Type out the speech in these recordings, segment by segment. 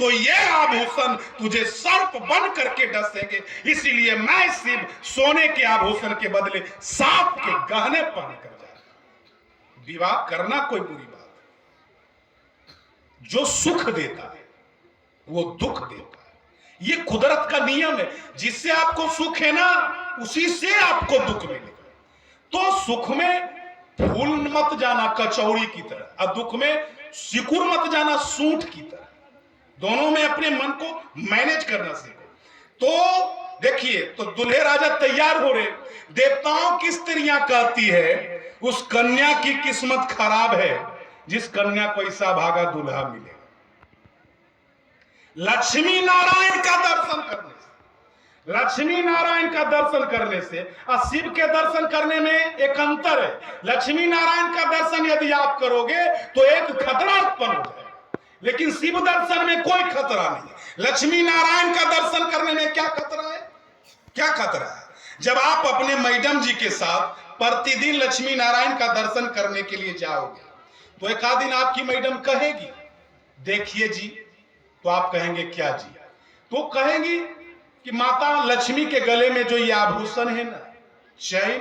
तो ये आभूषण तुझे सर्प बन करके डसेंगे। इसीलिए मैं शिव सोने के आभूषण के बदले सांप के गहने पहन कर जा रहा। विवाह करना कोई बुरी बात, जो सुख देता है वो दुख देता है। ये कुदरत का नियम है। जिससे आपको सुख है ना, उसी से आपको दुख मिलेगा। तो सुख में फूल मत जाना कचौड़ी की तरह, और दुख में सिकुड़ मत जाना सूंठ की तरह। दोनों में अपने मन को मैनेज करना सीखो। तो देखिए, तो दूल्हे राजा तैयार हो रहे। देवताओं की स्त्रियां कहती है उस कन्या की किस्मत खराब है जिस कन्या को ऐसा भागा दूल्हा मिले। लक्ष्मी नारायण का दर्शन करने से, लक्ष्मी नारायण का दर्शन करने से और शिव के दर्शन करने में एक अंतर है। लक्ष्मी नारायण का दर्शन यदि आप करोगे तो एक खतरा उत्पन्न हो जाएगा, लेकिन शिव दर्शन में कोई खतरा नहीं है। लक्ष्मी नारायण का दर्शन करने में क्या खतरा है? क्या खतरा है? जब आप अपने मैडम जी के साथ प्रतिदिन लक्ष्मी नारायण का दर्शन करने के लिए जाओगे तो एक आध दिन आपकी मैडम कहेगी देखिए जी, तो आप कहेंगे क्या जी? तो कहेंगी कि माता लक्ष्मी के गले में जो ये आभूषण है ना, चैन,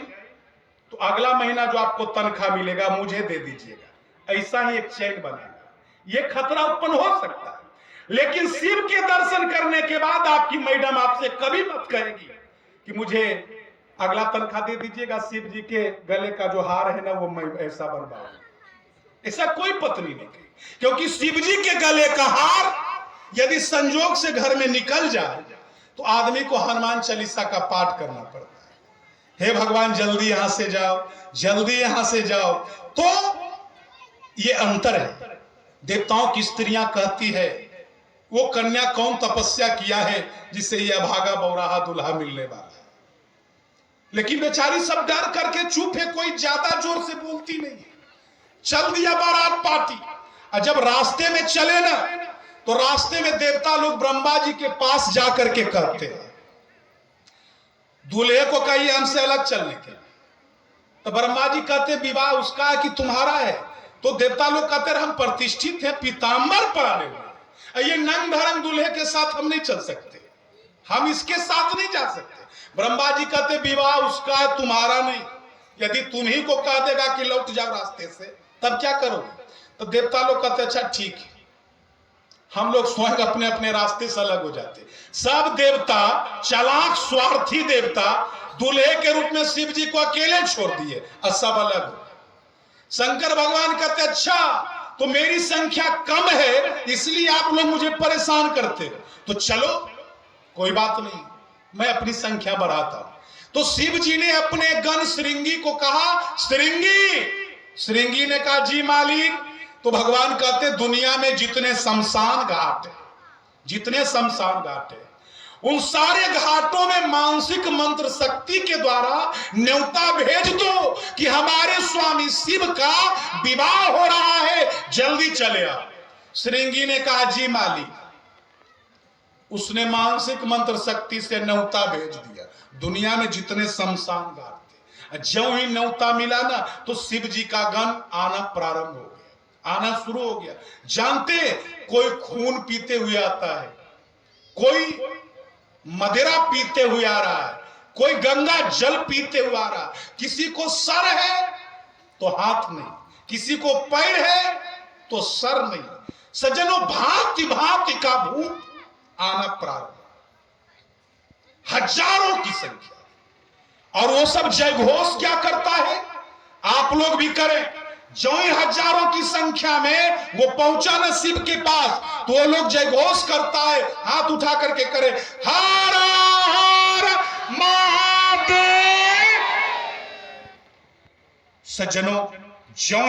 तो अगला महीना जो आपको तनख्वाह मिलेगा मुझे दे दीजिएगा। ऐसा ही एक चैन बनाएगा। ये खतरा उत्पन्न हो सकता है। लेकिन शिव के दर्शन करने के बाद आपकी मैडम आपसे कभी मत कहेगी कि मुझे अगला तनख्वाह दे दीजिएगा, शिव जी के गले का जो हार है ना वो मैं ऐसा बनवाऊंगा। ऐसा कोई पत्नी नहीं कही, क्योंकि शिव जी के गले का हार यदि संजोग से घर में निकल जाए तो आदमी को हनुमान चालीसा का पाठ करना पड़ता है। हे भगवान जल्दी यहां से जाओ, जल्दी यहां से जाओ। तो ये अंतर है। देवताओं की स्त्रियां कहती है वो कन्या कौन तपस्या किया है जिससे ये अभागा बौराहा दूल्हा मिलने वाला है। लेकिन बेचारी सब डर करके चुप है, कोई ज्यादा जोर से बोलती नहीं है। चल दिया बारात पार्टी, और जब रास्ते में चले ना तो रास्ते में देवता लोग ब्रह्मा जी के पास जाकर के कहते हैं दूल्हे को कहिए हमसे अलग चलने के। तो ब्रह्मा जी कहते विवाह उसका है कि तुम्हारा है? तो देवता लोग कहते हम प्रतिष्ठित हैं, पीताम्बर पहने हुए, ये नंग धरंग दूल्हे के साथ हम नहीं चल सकते, हम इसके साथ नहीं जा सकते। ब्रह्मा जी कहते विवाह उसका है तुम्हारा नहीं। यदि तुम्ही को कह देगा कि लौट जाओ रास्ते से तब क्या करोगे? तो देवता लोग कहते अच्छा ठीक है, हम लोग स्वयं अपने अपने रास्ते से अलग हो जाते। सब देवता, चालाक स्वार्थी देवता, दूल्हे के रूप में शिव जी को अकेले छोड़ दिए और सब अलग हो। शंकर भगवान कहते अच्छा तो मेरी संख्या कम है इसलिए आप लोग मुझे परेशान करते हो, तो चलो कोई बात नहीं, मैं अपनी संख्या बढ़ाता हूं। तो शिव जी ने अपने गण श्रृंगी को कहा श्रृंगी। श्रृंगी ने कहा जी मालिक। तो भगवान कहते दुनिया में जितने शमशान घाट है, जितने शमशान घाट है, उन सारे घाटों में मानसिक मंत्र शक्ति के द्वारा न्योता भेज दो कि हमारे स्वामी शिव का विवाह हो रहा है, जल्दी चले आओ। श्रृंगी ने कहा जी मालिक। उसने मानसिक मंत्र शक्ति से न्योता भेज दिया दुनिया में जितने शमशान घाट थे। ज्यों ही न्योता मिला ना तो शिव जी का गण आना प्रारंभ हो गया, आना शुरू हो गया। जानते कोई खून पीते हुए आता है, कोई मदिरा पीते हुए आ रहा है, कोई गंगा जल पीते हुए आ रहा है। किसी को सर है तो हाथ नहीं, किसी को पैर है तो सर नहीं। सज्जनों भांति भांति का भूत आना प्रारंभ, हजारों की संख्या। और वो सब जय घोष क्या करता है? आप लोग भी करें। जो ही हजारों की संख्या में वो पहुंचा ना शिव के पास तो वो लोग जय घोष करता है, हाथ उठा करके करे हर हर महादेव। सज्जनों जो